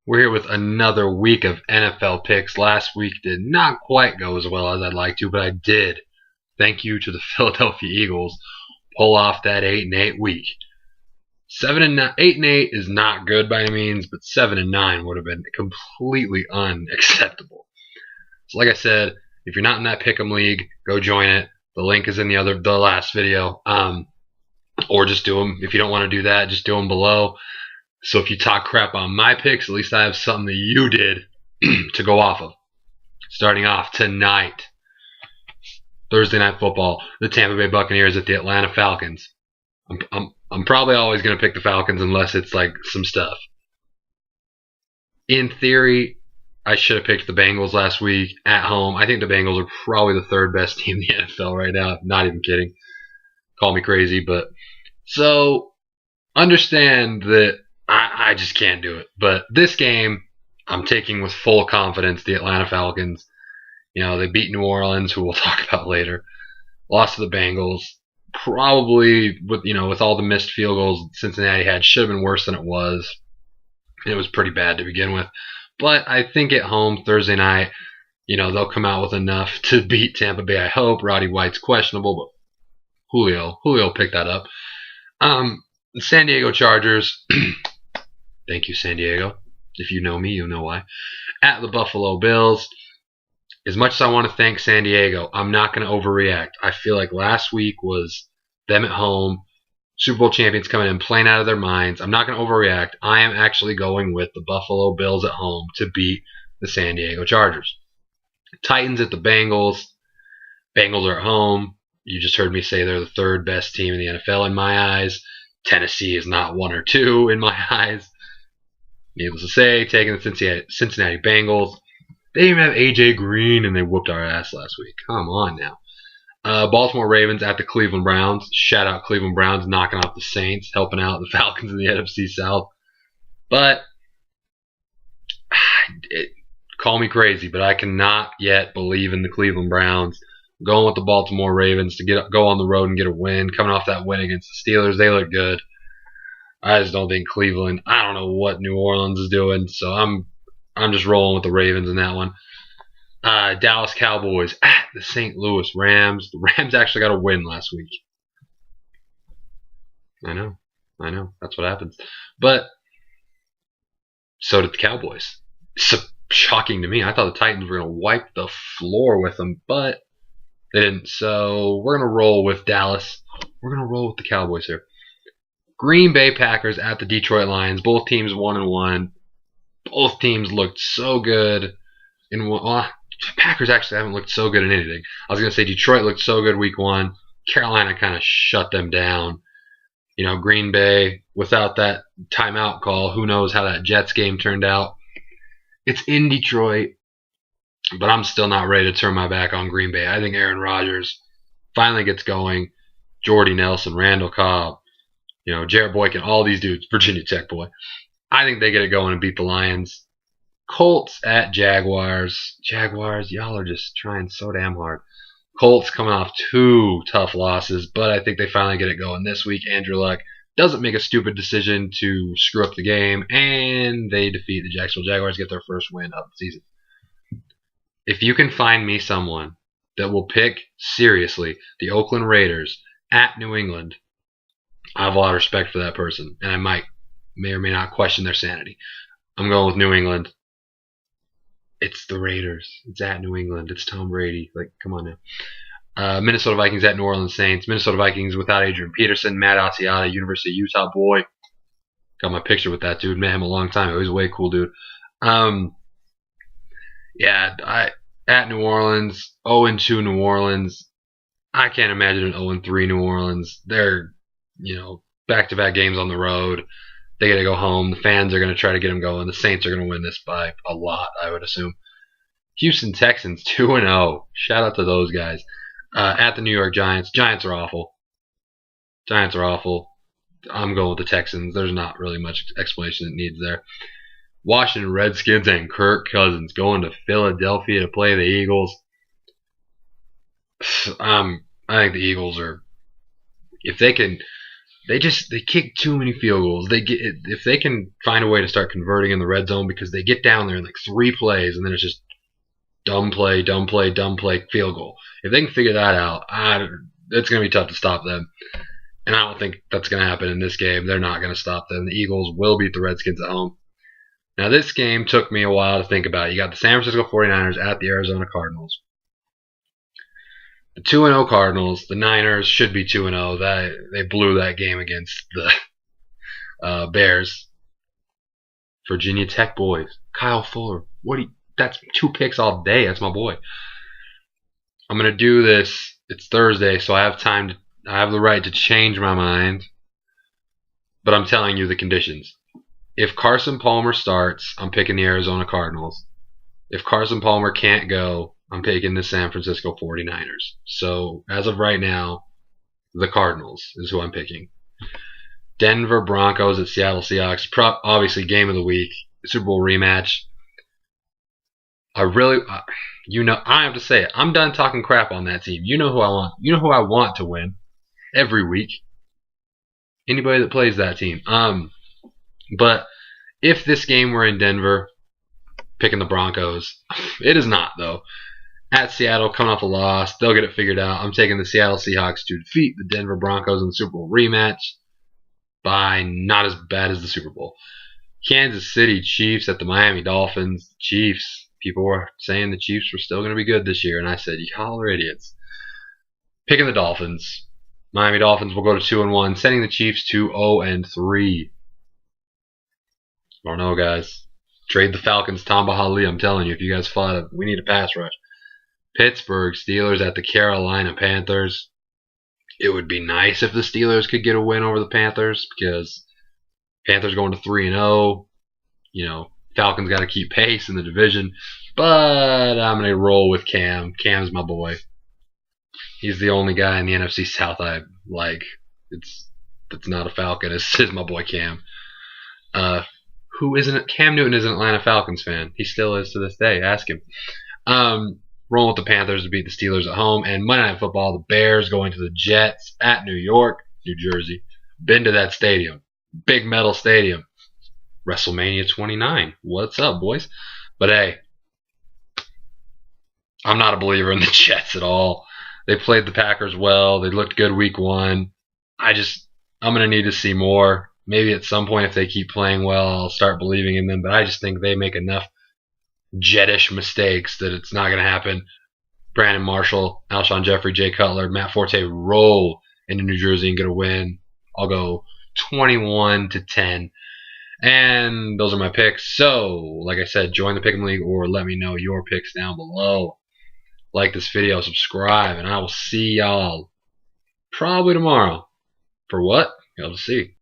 We're here with another week of NFL picks. Last week did not quite go as well as I'd like to, but I did. Thank you to the Philadelphia Eagles. Pull off that 8-8 week. 8-8 is not good by any means, but 7-9 would have been completely unacceptable. So like I said, if you're not in that Pick'em League, go join it. The link is in the last video. Or just do them. If you don't want to do that, just do them below. So if you talk crap on my picks, at least I have something that you did to go off of. Starting off tonight, Thursday Night Football, the Tampa Bay Buccaneers at the Atlanta Falcons. I'm probably always going to pick the Falcons unless it's like some stuff. In theory, I should have picked the Bengals last week at home. I think the Bengals are probably the third best team in the NFL right now. Not even kidding. Call me crazy, but so understand that I just can't do it. But this game, I'm taking with full confidence the Atlanta Falcons. You know, they beat New Orleans, who we'll talk about later. Lost to the Bengals. Probably, with all the missed field goals Cincinnati had, should have been worse than it was. It was pretty bad to begin with. But I think at home, Thursday night, they'll come out with enough to beat Tampa Bay, I hope. Roddy White's questionable, but Julio picked that up. The San Diego Chargers. Thank you, San Diego. If you know me, you'll know why. At the Buffalo Bills. As much as I want to thank San Diego, I'm not going to overreact. I feel like last week was them at home, Super Bowl champions coming in, playing out of their minds. I'm not going to overreact. I am actually going with the Buffalo Bills at home to beat the San Diego Chargers. Titans at the Bengals. Bengals are at home. You just heard me say they're the third best team in the NFL in my eyes. Tennessee is not one or two in my eyes. Needless to say, taking the Cincinnati Bengals. They didn't even have A.J. Green, and they whooped our ass last week. Come on now. Baltimore Ravens at the Cleveland Browns. Shout out Cleveland Browns knocking off the Saints, helping out the Falcons in the NFC South. But, call me crazy, but I cannot yet believe in the Cleveland Browns. Going with the Baltimore Ravens to go on the road and get a win. Coming off that win against the Steelers, they look good. I just don't think Cleveland. I don't know what New Orleans is doing, so I'm just rolling with the Ravens in that one. Dallas Cowboys at the St. Louis Rams. The Rams actually got a win last week. I know. That's what happens. But so did the Cowboys. So shocking to me. I thought the Titans were going to wipe the floor with them, but they didn't. So we're going to roll with Dallas. We're going to roll with the Cowboys here. Green Bay Packers at the Detroit Lions. Both teams 1-1. Both teams looked so good. Packers actually haven't looked so good in anything. I was going to say Detroit looked so good week 1. Carolina kind of shut them down. Green Bay, without that timeout call, who knows how that Jets game turned out. It's in Detroit, but I'm still not ready to turn my back on Green Bay. I think Aaron Rodgers finally gets going. Jordy Nelson, Randall Cobb, Jarrett Boykin, all these dudes, Virginia Tech boy. I think they get it going and beat the Lions. Colts at Jaguars. Jaguars, y'all are just trying so damn hard. Colts coming off 2 tough losses, but I think they finally get it going this week. Andrew Luck doesn't make a stupid decision to screw up the game, and they defeat the Jacksonville Jaguars, get their first win of the season. If you can find me someone that will pick seriously the Oakland Raiders at New England, I have a lot of respect for that person, and I may or may not question their sanity. I'm going with New England. It's the Raiders. It's at New England. It's Tom Brady. Come on now. Minnesota Vikings at New Orleans Saints. Minnesota Vikings without Adrian Peterson. Matt Asiata, University of Utah boy. Got my picture with that dude. Met him a long time ago. He's a way cool dude. At New Orleans. 0-2 New Orleans. I can't imagine an 0-3 New Orleans. They're, back-to-back games on the road. They got to go home. The fans are going to try to get them going. The Saints are going to win this by a lot, I would assume. Houston Texans 2-0. Shout out to those guys. At the New York Giants. Giants are awful. I'm going with the Texans. There's not really much explanation that needs there. Washington Redskins and Kirk Cousins going to Philadelphia to play the Eagles. I think the Eagles are, if they can they kick too many field goals. If they can find a way to start converting in the red zone, because they get down there in like 3 plays and then it's just dumb play, field goal. If they can figure that out, it's going to be tough to stop them. And I don't think that's going to happen in this game. They're not going to stop them. The Eagles will beat the Redskins at home. Now, this game took me a while to think about. You got the San Francisco 49ers at the Arizona Cardinals. The 2-0 Cardinals, the Niners should be 2-0. They blew that game against the Bears. Virginia Tech boys. Kyle Fuller. That's 2 picks all day. That's my boy. I'm going to do this. It's Thursday, so I have time. I have the right to change my mind. But I'm telling you the conditions. If Carson Palmer starts, I'm picking the Arizona Cardinals. If Carson Palmer can't go, I'm picking the San Francisco 49ers. So, as of right now, the Cardinals is who I'm picking. Denver Broncos at Seattle Seahawks. Obviously, game of the week. Super Bowl rematch. I have to say it. I'm done talking crap on that team. You know who I want. You know who I want to win every week. Anybody that plays that team. But if this game were in Denver, picking the Broncos. It is not, though. At Seattle, coming off a loss, they'll get it figured out. I'm taking the Seattle Seahawks to defeat the Denver Broncos in the Super Bowl rematch by not as bad as the Super Bowl. Kansas City Chiefs at the Miami Dolphins. Chiefs. People were saying the Chiefs were still going to be good this year, and I said, y'all are idiots. Picking the Dolphins. Miami Dolphins will go to 2-1, sending the Chiefs to 0-3. I don't know, guys. Trade the Falcons, Tamba Hali. I'm telling you, if you guys fought, we need a pass rush. Pittsburgh Steelers at the Carolina Panthers. It would be nice if the Steelers could get a win over the Panthers, because Panthers going to 3-0. Falcons got to keep pace in the division. But I'm going to roll with Cam. Cam's my boy. He's the only guy in the NFC South I like. That's not a Falcon. It's my boy Cam. Cam Newton is an Atlanta Falcons fan. He still is to this day. Ask him. Rolling with the Panthers to beat the Steelers at home. And Monday Night Football, the Bears going to the Jets at New York, New Jersey. Been to that stadium. Big metal stadium. WrestleMania 29. What's up, boys? But hey, I'm not a believer in the Jets at all. They played the Packers well. They looked good week 1. I'm going to need to see more. Maybe at some point, if they keep playing well, I'll start believing in them. But I just think they make enough Jetish mistakes that it's not going to happen. Brandon Marshall, Alshon Jeffrey, Jay Cutler, Matt Forte roll into New Jersey and get a win. I'll go 21-10. And those are my picks. So, like I said, join the Pick'em League or let me know your picks down below. Like this video, subscribe, and I will see y'all probably tomorrow. For what? You'll have to see.